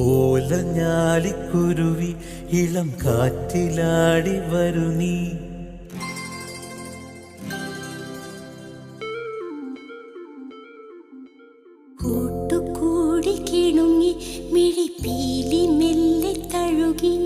ഓലഞ്ഞാലിക്കുരുവി ഇളം കാറ്റിലാടി വരു നീ. കൂട്ടുകൂടി കിണുങ്ങി മിഴിപ്പീലി മെല്ലെ തഴുകി.